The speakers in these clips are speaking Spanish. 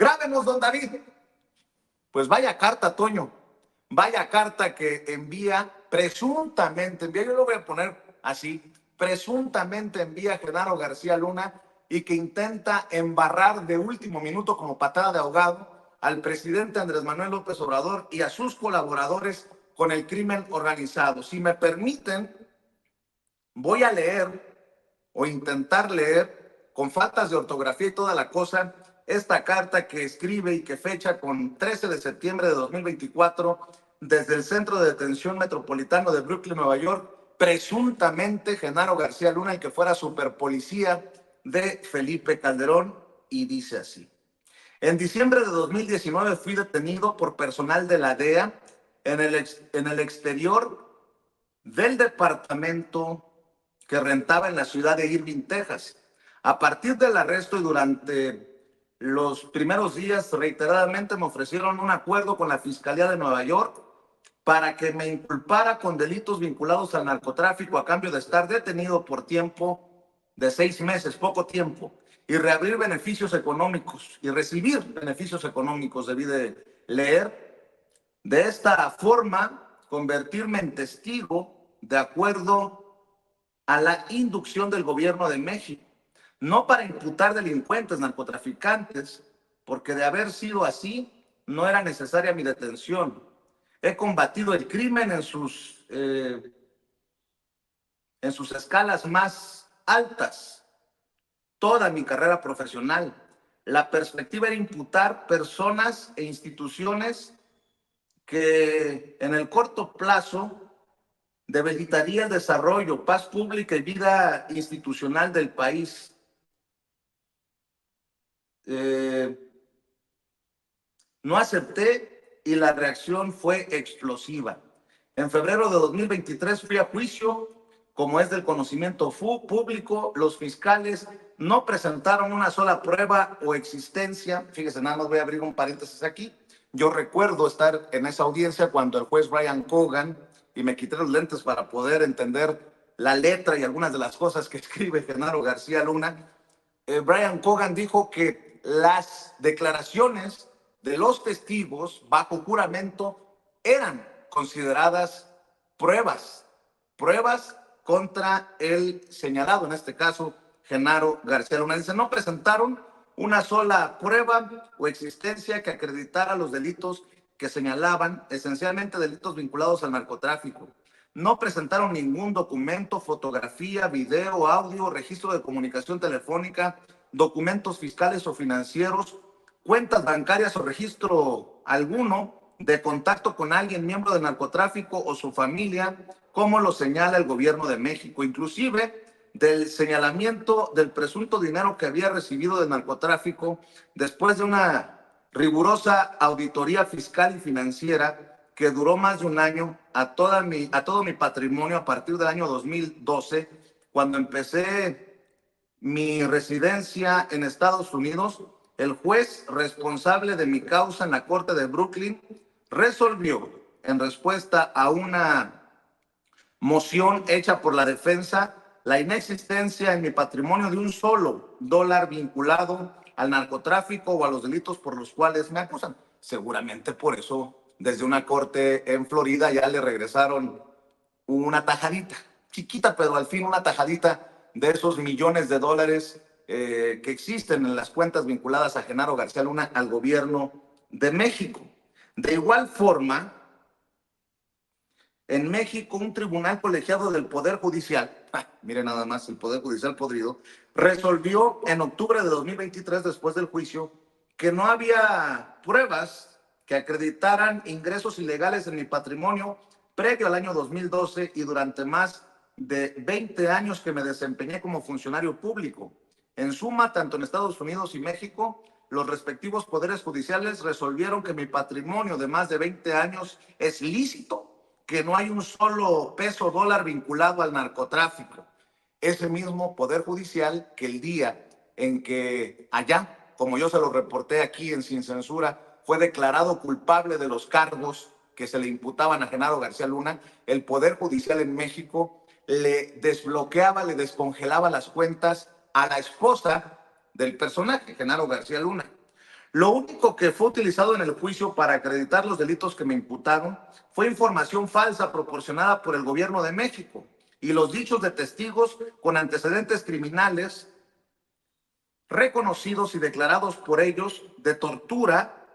Grábenos, don David. Pues vaya carta, Toño, vaya carta que envía, presuntamente envía, yo lo voy a poner así, presuntamente envía Genaro García Luna y que intenta embarrar de último minuto como patada de ahogado al presidente Andrés Manuel López Obrador y a sus colaboradores con el crimen organizado. Si me permiten, voy a leer o intentar leer con faltas de ortografía y toda la cosa esta carta que escribe y que fecha con 13 de septiembre de 2024 desde el Centro de Detención Metropolitano de Brooklyn, Nueva York, presuntamente Genaro García Luna, el que fuera superpolicía de Felipe Calderón, y dice así: en diciembre de 2019 fui detenido por personal de la DEA en el exterior del departamento que rentaba en la ciudad de Irving, Texas. A partir del arresto y durante los primeros días, reiteradamente me ofrecieron un acuerdo con la Fiscalía de Nueva York para que me inculpara con delitos vinculados al narcotráfico a cambio de estar detenido por tiempo de 6 meses, poco tiempo, y reabrir beneficios económicos y recibir beneficios económicos, debí de leer. De esta forma, convertirme en testigo de acuerdo a la inducción del gobierno de México, no para imputar delincuentes, narcotraficantes, porque de haber sido así, no era necesaria mi detención. He combatido el crimen en sus escalas más altas, toda mi carrera profesional. La perspectiva era imputar personas e instituciones que en el corto plazo debilitaría el desarrollo, paz pública y vida institucional del país. No acepté y la reacción fue explosiva. En febrero de 2023 fui a juicio, como es del conocimiento público. Los fiscales no presentaron una sola prueba o existencia. Fíjese, nada más voy a abrir un paréntesis aquí. Yo recuerdo estar en esa audiencia cuando el juez Brian Cogan, y me quité los lentes para poder entender la letra y algunas de las cosas que escribe Genaro García Luna. Brian Cogan dijo que las declaraciones de los testigos bajo juramento eran consideradas pruebas contra el señalado, en este caso, Genaro García Luna. Dice, no presentaron una sola prueba o existencia que acreditara los delitos que señalaban, esencialmente delitos vinculados al narcotráfico. No presentaron ningún documento, fotografía, video, audio, registro de comunicación telefónica, documentos fiscales o financieros, cuentas bancarias o registro alguno de contacto con alguien miembro del narcotráfico o su familia, como lo señala el gobierno de México, inclusive del señalamiento del presunto dinero que había recibido del narcotráfico después de una rigurosa auditoría fiscal y financiera que duró más de un año a todo mi patrimonio a partir del año 2012, cuando empecé mi residencia en Estados Unidos. El juez responsable de mi causa en la Corte de Brooklyn resolvió, en respuesta a una moción hecha por la defensa, la inexistencia en mi patrimonio de un solo dólar vinculado al narcotráfico o a los delitos por los cuales me acusan. Seguramente por eso, desde una corte en Florida ya le regresaron una tajadita, chiquita, pero al fin una tajadita de esos millones de dólares que existen en las cuentas vinculadas a Genaro García Luna al gobierno de México. De igual forma, en México, un tribunal colegiado del Poder Judicial, miren nada más, el Poder Judicial podrido, resolvió en octubre de 2023, después del juicio, que no había pruebas que acreditaran ingresos ilegales en mi patrimonio previo al año 2012 y durante más de 20 años que me desempeñé como funcionario público. En suma, tanto en Estados Unidos y México, los respectivos poderes judiciales resolvieron que mi patrimonio de más de 20 años es lícito, que no hay un solo peso dólar vinculado al narcotráfico. Ese mismo Poder Judicial que el día en que allá, como yo se lo reporté aquí en Sin Censura, fue declarado culpable de los cargos que se le imputaban a Genaro García Luna, el Poder Judicial en México le desbloqueaba, le descongelaba las cuentas a la esposa del personaje, Genaro García Luna. Lo único que fue utilizado en el juicio para acreditar los delitos que me imputaron fue información falsa proporcionada por el gobierno de México y los dichos de testigos con antecedentes criminales reconocidos y declarados por ellos de tortura,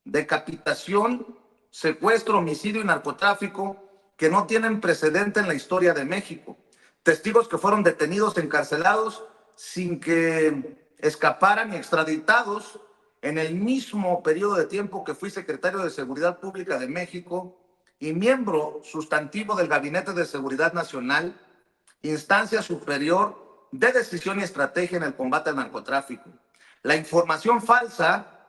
decapitación, secuestro, homicidio y narcotráfico que no tienen precedente en la historia de México. Testigos que fueron detenidos, encarcelados, sin que escaparan y extraditados en el mismo periodo de tiempo que fui secretario de Seguridad Pública de México y miembro sustantivo del Gabinete de Seguridad Nacional, instancia superior de decisión y estrategia en el combate al narcotráfico. La información falsa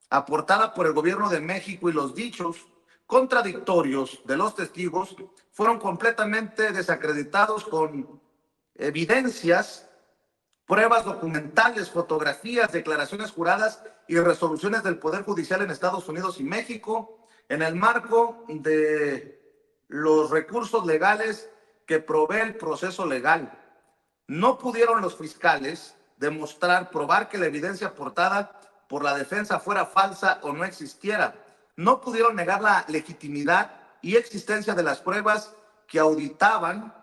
aportada por el gobierno de México y los dichos contradictorios de los testigos fueron completamente desacreditados con evidencias, pruebas documentales, fotografías, declaraciones juradas y resoluciones del Poder Judicial en Estados Unidos y México en el marco de los recursos legales que provee el proceso legal. No pudieron los fiscales probar que la evidencia aportada por la defensa fuera falsa o no existiera. No pudieron negar la legitimidad y existencia de las pruebas que auditaban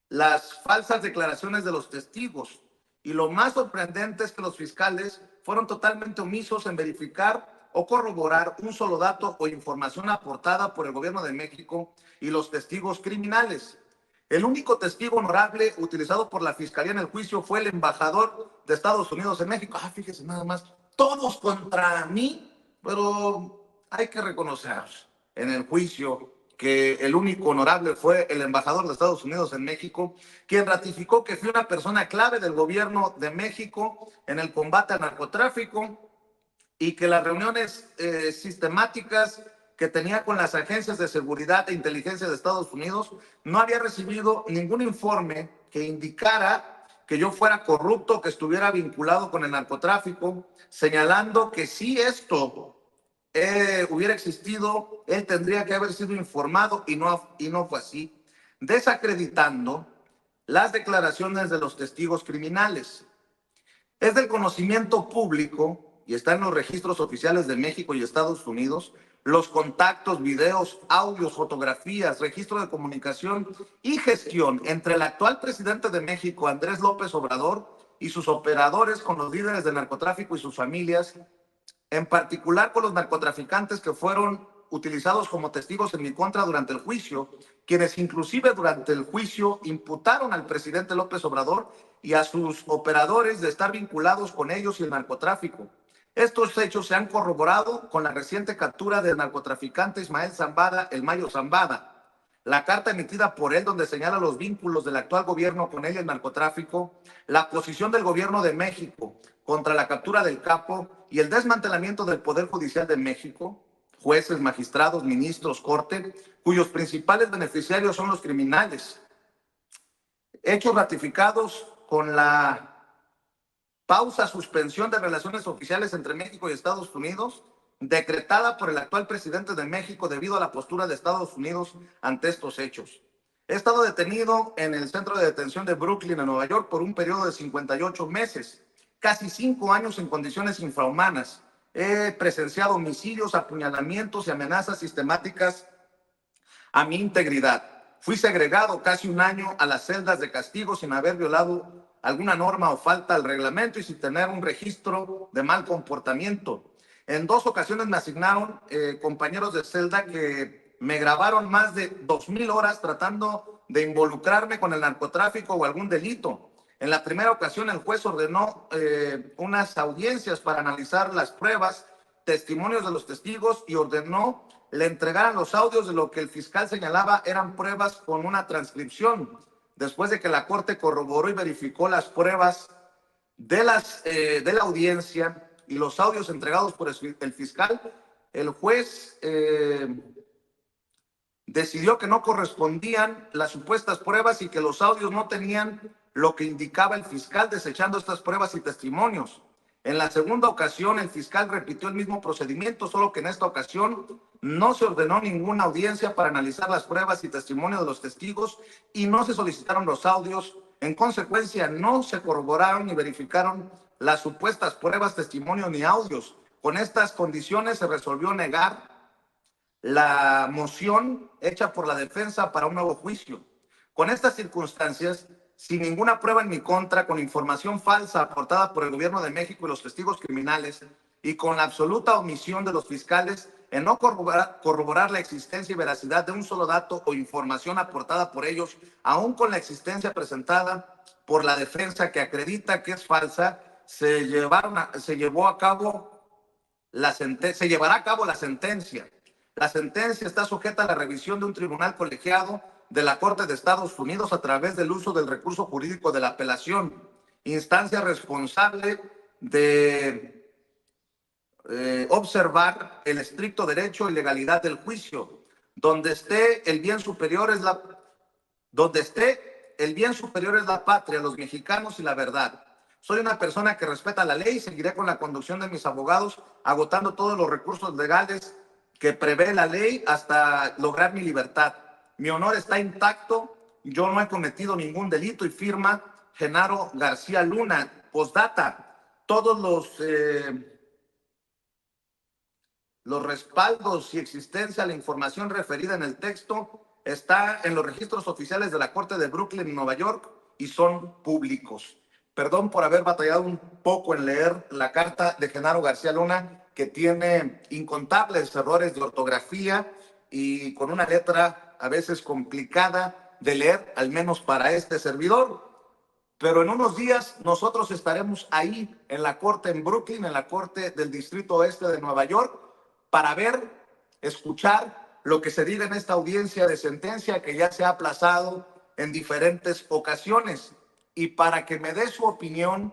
las falsas declaraciones de los testigos. Y lo más sorprendente es que los fiscales fueron totalmente omisos en verificar o corroborar un solo dato o información aportada por el gobierno de México y los testigos criminales. El único testigo honorable utilizado por la Fiscalía en el juicio fue el embajador de Estados Unidos en México. Fíjese nada más, todos contra mí, pero hay que reconocer en el juicio que el único honorable fue el embajador de Estados Unidos en México, quien ratificó que fue una persona clave del gobierno de México en el combate al narcotráfico y que las reuniones sistemáticas que tenía con las agencias de seguridad e inteligencia de Estados Unidos no había recibido ningún informe que indicara que yo fuera corrupto, que estuviera vinculado con el narcotráfico, señalando que si esto hubiera existido, él tendría que haber sido informado y no fue así, desacreditando las declaraciones de los testigos criminales. Es del conocimiento público y está en los registros oficiales de México y Estados Unidos los contactos, videos, audios, fotografías, registro de comunicación y gestión entre el actual presidente de México, Andrés López Obrador, y sus operadores con los líderes del narcotráfico y sus familias, en particular con los narcotraficantes que fueron utilizados como testigos en mi contra durante el juicio, quienes inclusive durante el juicio imputaron al presidente López Obrador y a sus operadores de estar vinculados con ellos y el narcotráfico. Estos hechos se han corroborado con la reciente captura del narcotraficante Ismael Zambada, el Mayo Zambada, la carta emitida por él donde señala los vínculos del actual gobierno con él y el narcotráfico, la posición del gobierno de México contra la captura del capo y el desmantelamiento del Poder Judicial de México, jueces, magistrados, ministros, corte, cuyos principales beneficiarios son los criminales. Hechos ratificados con la suspensión de relaciones oficiales entre México y Estados Unidos, decretada por el actual presidente de México debido a la postura de Estados Unidos ante estos hechos. He estado detenido en el centro de detención de Brooklyn, en Nueva York, por un periodo de 58 meses, casi 5 años en condiciones infrahumanas. He presenciado homicidios, apuñalamientos y amenazas sistemáticas a mi integridad. Fui segregado casi 1 año a las celdas de castigo sin haber violado alguna norma o falta al reglamento y sin tener un registro de mal comportamiento. En 2 ocasiones me asignaron compañeros de celda que me grabaron más de 2,000 horas tratando de involucrarme con el narcotráfico o algún delito. En la primera ocasión el juez ordenó unas audiencias para analizar las pruebas, testimonios de los testigos y ordenó le entregaran los audios de lo que el fiscal señalaba eran pruebas con una transcripción. Después de que la Corte corroboró y verificó las pruebas de la audiencia y los audios entregados por el fiscal, el juez decidió que no correspondían las supuestas pruebas y que los audios no tenían lo que indicaba el fiscal, desechando estas pruebas y testimonios. En la segunda ocasión, el fiscal repitió el mismo procedimiento, solo que en esta ocasión no se ordenó ninguna audiencia para analizar las pruebas y testimonios de los testigos y no se solicitaron los audios. En consecuencia, no se corroboraron ni verificaron las supuestas pruebas, testimonios ni audios. Con estas condiciones se resolvió negar la moción hecha por la defensa para un nuevo juicio. Con estas circunstancias, sin ninguna prueba en mi contra, con información falsa aportada por el gobierno de México y los testigos criminales, y con la absoluta omisión de los fiscales en no corroborar la existencia y veracidad de un solo dato o información aportada por ellos, aún con la existencia presentada por la defensa que acredita que es falsa, se llevará a cabo la sentencia. La sentencia está sujeta a la revisión de un tribunal colegiado de la Corte de Estados Unidos a través del uso del recurso jurídico de la apelación, instancia responsable de observar el estricto derecho y legalidad del juicio. Donde esté el bien superior es la patria, los mexicanos y la verdad. Soy una persona que respeta la ley y seguiré con la conducción de mis abogados, agotando todos los recursos legales que prevé la ley hasta lograr mi libertad. Mi honor está intacto, yo no he cometido ningún delito, y firma Genaro García Luna. Postdata, todos los respaldos y existencia de la información referida en el texto está en los registros oficiales de la Corte de Brooklyn, Nueva York, y son públicos. Perdón por haber batallado un poco en leer la carta de Genaro García Luna, que tiene incontables errores de ortografía y con una letra a veces complicada de leer, al menos para este servidor. Pero en unos días nosotros estaremos ahí en la corte en Brooklyn, en la corte del Distrito Oeste de Nueva York, para ver, escuchar lo que se diga en esta audiencia de sentencia que ya se ha aplazado en diferentes ocasiones, y para que me dé su opinión